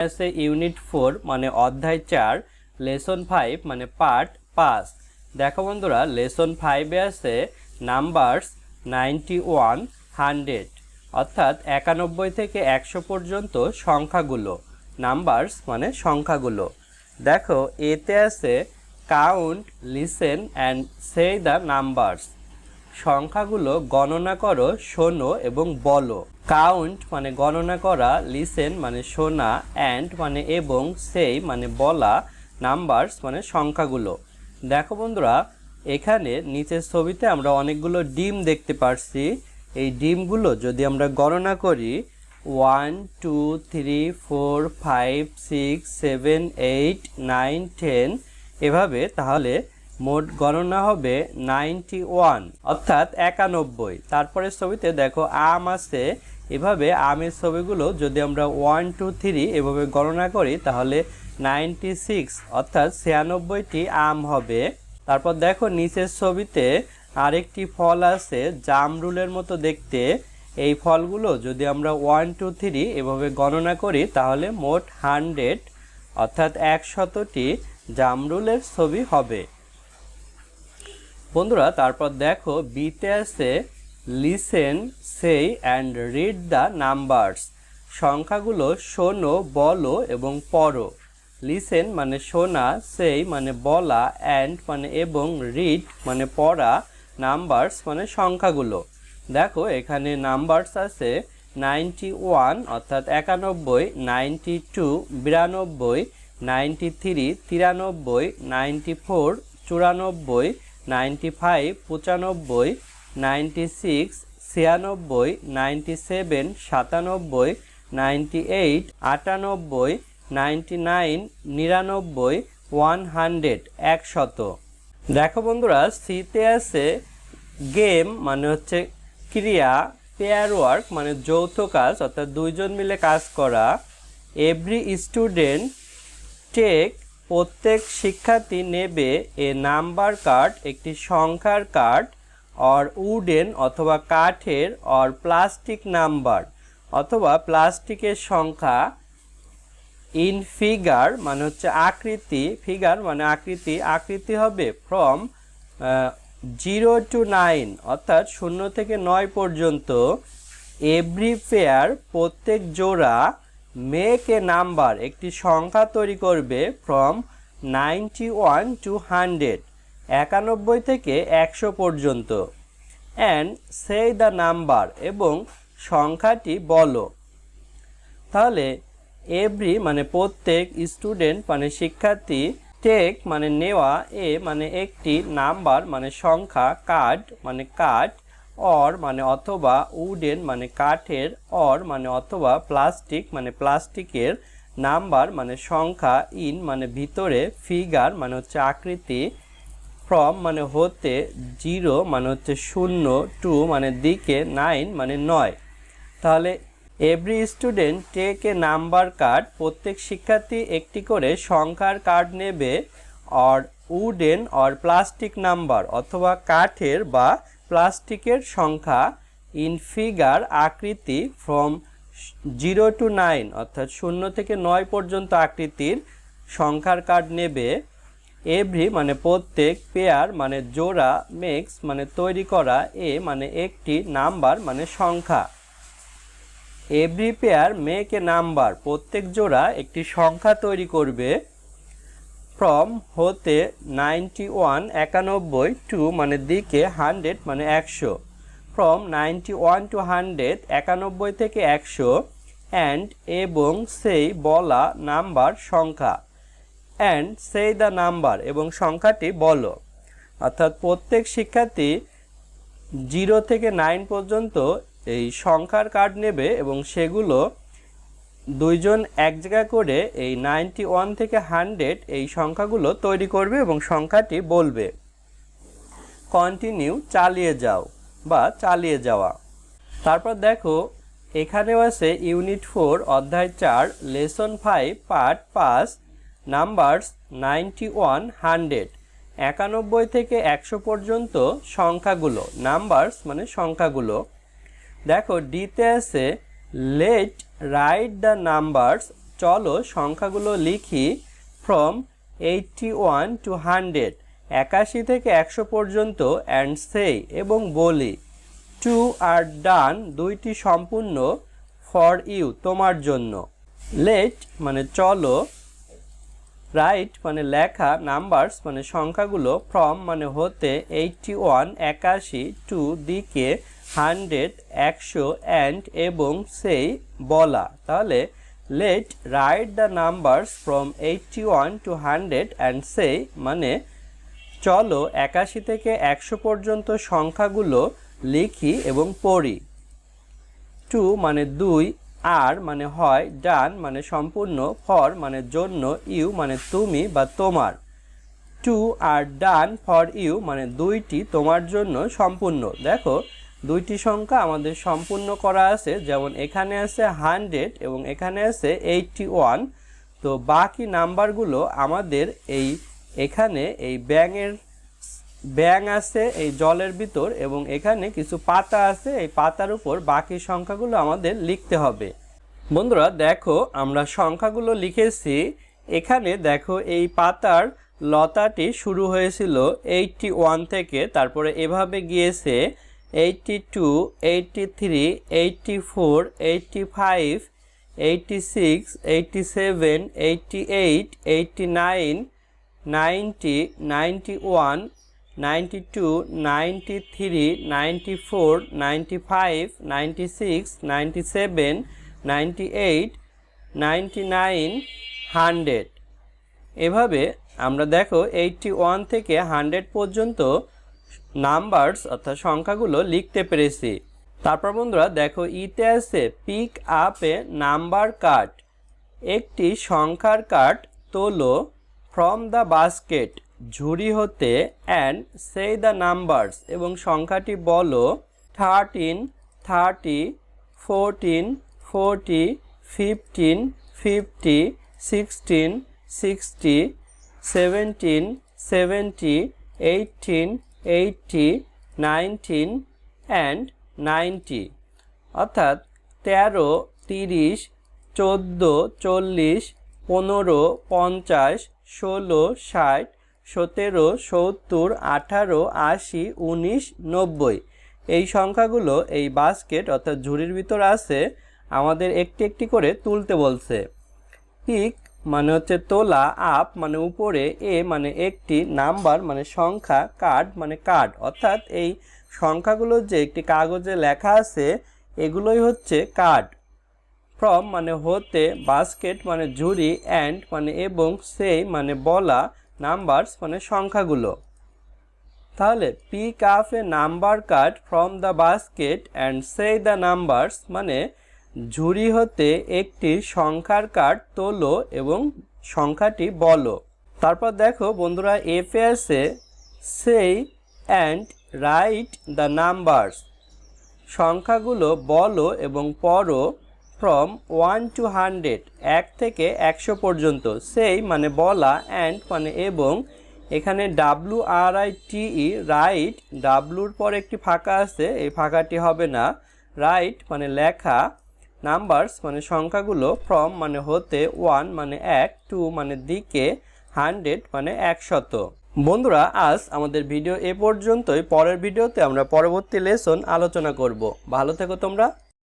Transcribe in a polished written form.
আছে ইউনিট 4 মানে অধ্যায় 4 লেসন 5 মানে পার্ট 5। দেখো বন্ধুরা, লেসন 5 এ আছে নাম্বারস 91 100 অর্থাৎ 91 থেকে 100 পর্যন্ত সংখ্যাগুলো। নাম্বারস মানে সংখ্যাগুলো। দেখো এতে আছে count, listen and say the numbers. সংখ্যাগুলো গণনা করো, শোনো এবং বলো। কাউন্ট মানে গণনা করা, লিসেন মানে শোনা, অ্যান্ড মানে এবং, সেই মানে বলা, নাম্বারস মানে সংখ্যাগুলো। দেখো বন্ধুরা, এখানে নিচের ছবিতে আমরা অনেকগুলো ডিম দেখতে পারছি। এই ডিমগুলো যদি আমরা গণনা করি 1 2 3 4 5 6 7 8 9 10 এভাবে, তাহলে মোট গণনা হবে 91 অর্থাৎ 91। তারপরে ছবিতে দেখো আম আছে, এভাবে আমের ছবিগুলো যদি আমরা 1 2 3 এভাবে গণনা করি তাহলে 96 অর্থাৎ 96টি আম হবে। তারপর দেখো নিচের ছবিতে আরেকটি ফল আছে জামরুলের মতো দেখতে। এই ফলগুলো যদি আমরা 1 2 3 এভাবে গণনা করি তাহলে মোট 100 অর্থাৎ 100টি জামরুলের ছবি হবে। বন্ধুরা তারপর দেখো বিতে আছে লিসেন, সেই অ্যান্ড রিড দ্য নাম্বারস। সংখ্যাগুলো শোনো, বলো এবং পড়ো। লিসেন মানে শোনা, সেই মানে বলা, অ্যান্ড মানে এবং, রিড মানে পড়া, নাম্বারস মানে সংখ্যাগুলো। দেখো এখানে নাম্বারস আছে 91 অর্থাৎ 91, 92 92, 93 93, 94 94, 95 95, 96 96, 97 97, 98 98, 99 99, 100 100। দেখো বন্ধুরা, সিতে আছে গেম মানে হচ্ছে ক্রিয়া, পেয়ার ওয়ার্ক মানে যৌথ কাজ অর্থাৎ দুইজন মিলে কাজ করা, এভরি স্টুডেন্ট টেক প্রত্যেক শিক্ষার্থী নেবে, এ নাম্বার কার্ড একটি সংখ্যার কার্ড, অর উডেন অথবা কাঠের, অর প্লাস্টিক নাম্বার অথবা প্লাস্টিকের সংখ্যা, ইন ফিগার মানে হচ্ছে আকৃতি, ফিগার মানে আকৃতি, আকৃতি হবে ফ্রম 0 to 9 অর্থাৎ 0 থেকে 9 পর্যন্ত, এভরি পেয়ার প্রত্যেক জোড়া, মেক এ নাম্বার একটি সংখ্যা তৈরি করবে, ফ্রম 91 to 100 91 থেকে 100 পর্যন্ত, অ্যান্ড সে দ্য নাম্বার এবং সংখ্যাটি বলো। তাহলে এভরি মানে প্রত্যেক, স্টুডেন্ট মানে শিক্ষার্থী, টেক মানে নেওয়া, এ মানে একটি, নাম্বার মানে সংখ্যা, কার্ড মানে কাঠ, অর মানে অথবা, উডেন মানে কাঠের, অর মানে অথবা, প্লাস্টিক মানে প্লাস্টিকের, নাম্বার মানে সংখ্যা, ইন মানে ভিতরে, ফিগার মানে হচ্ছে আকৃতি, ফ্রম মানে হতে, 0 মানে হচ্ছে 0, 2 মানে দিকে, 9 মানে 9। তাহলে every student take a number card প্রত্যেক শিক্ষার্থী একটি করে সংখ্যার কার্ড নেবে, or wooden or plastic number অথবা কাঠের বা প্লাস্টিকের সংখ্যা, ইন ফিগার আকৃতি, ফ্রম 0 to 9 অর্থাৎ 0 থেকে 9 পর্যন্ত আকৃতির সংখ্যার কার্ড নেবে, এভরি মানে প্রত্যেক, পেয়ার মানে জোড়া, মেক্স মানে তৈরি করা, এ মানে একটি, নাম্বার মানে সংখ্যা। Every pair make a number প্রত্যেক জোড়া একটি সংখ্যা তৈরি করবে, ফ্রম হতে, 91 91, টু মানে দিকে, 100 মানে 100, ফ্রম 91 to 100 91 থেকে 100, অ্যান্ড এবং, সেই বলা, নাম্বার সংখ্যা, অ্যান্ড সে দ্য নাম্বার এবং সংখ্যাটি বলো। অর্থাৎ প্রত্যেক শিক্ষার্থী 0 থেকে 9 পর্যন্ত এই সংখ্যার কার্ড নেবে এবং সেগুলো দুইজন এক জায়গা করে এই 91 থেকে 100 এই সংখ্যাগুলো তৈরি করবে এবং সংখ্যাটি বলবে। কন্টিনিউ চালিয়ে যাও বা চালিয়ে যাওয়া। তারপর দেখো এখানেও আছে ইউনিট 4 অধ্যায় 4 লেসন 5 পার্ট 5 নাম্বারস 91 100 91 থেকে 100 পর্যন্ত সংখ্যাগুলো। নাম্বারস মানে সংখ্যাগুলো। দেখো ডিতে আছে লেট write the numbers চলো সংখ্যাগুলো লিখি ফ্রম 81 to 100 81 থেকে 100 পর্যন্ত অ্যান্ড সেই এবং বলি টু আর ডান দুইটি সম্পূর্ণ ফর ইউ তোমার জন্য লেট মানে চলো রাইট মানে লেখা নাম্বারস মানে সংখ্যাগুলো ফ্রম মানে হতে 81 81 টু দিকে 100 100 অ্যান্ড এবং সেই বলা তাহলে let write the numbers from 81 to 100 and সেই মানে চলো 81 থেকে 100 পর্যন্ত সংখ্যাগুলো লিখি এবং পড়ি টু মানে দুই আর মানে হয় ডান মানে সম্পূর্ণ ফর মানে জন্য ইউ মানে তুমি বা তোমার two are done for you মানে দুইটি তোমার জন্য সম্পূর্ণ দেখো দুইটি সংখ্যা আমাদের সম্পূর্ণ করা আছে যেমন এখানে আছে 100 এবং এখানে আছে 81 তো বাকি নাম্বারগুলো আমাদের এখানে এই ব্যাঙ আছে এই জলের ভিতর এবং এখানে কিছু পাতা আছে এই পাতার উপর বাকি সংখ্যাগুলো আমাদের লিখতে হবে বন্ধুরা দেখো আমরা সংখ্যাগুলো লিখেছি এখানে দেখো এই পাতার লতাটি শুরু হয়েছিল 81 থেকে তারপরে এভাবে গিয়েছে 82 83 84 85 86 87 88 89 90 91 92 93 94 95 96 97 98 99 100 এভাবে আমরা দেখো 81 থেকে 100 পর্যন্ত নাম্বারস অর্থাৎ সংখ্যাগুলো লিখতে পেরেছি তারপর বন্ধুরা দেখো ইতে আছে pick up a number card একটি সংখ্যার কার্ড তোলো ফ্রম দ্য বাস্কেট ঝুড়ি হতে অ্যান্ড সে দ্য নাম্বারস এবং সংখ্যাটি বলো 13 30 14 40 15 50 16 60 17 70 18 80 19 and 90 অর্থাৎ 13 30 14 40 15 50 16 60 17 70 18 80 19 90 এই সংখ্যাগুলো এই বাস্কেট অর্থাৎ ঝুড়ির ভিতর আছে আমাদের একটি একটি করে তুলতে বলছে পিক মানে হচ্ছে তোলা আপ মানে উপরে এ মানে একটি নাম্বার মানে সংখ্যা কার্ড মানে কার্ড অর্থাৎ এই সংখ্যাগুলো যে একটি কাগজে লেখা আছে এগুলোই হচ্ছে কার্ড ফ্রম মানে হতে বাস্কেট মানে ঝুড়ি অ্যান্ড মানে এবং সেই মানে বলা নাম্বারস মানে সংখ্যাগুলো তাহলে pick up a number card from the basket and say the numbers মানে ঝুড়ি হতে একটি সংখ্যার কার্ড তোলো এবং সংখ্যাটি বলো তারপর দেখো বন্ধুরা এফে আছে সেই অ্যান্ড রাইট দ্য নাম্বারস সংখ্যাগুলো বলো এবং পড়ো ফ্রম 1 to 100 1 থেকে 100 পর্যন্ত সেই মানে বলা অ্যান্ড মানে এবং এখানে WRITE রাইট ডাব্লুর পর একটি ফাঁকা আছে এই ফাঁকাটি হবে না রাইট মানে লেখা নাম্বারস মানে সংখ্যাগুলো ফ্রম মানে হতে 1 মানে 1 2 মানে দিকে 100 মানে 100 বন্ধুরা আজ আমাদের ভিডিও এ পর্যন্তই পরের ভিডিওতে আমরা পরবর্তী লেসন আলোচনা করব ভালো থেকো তোমরা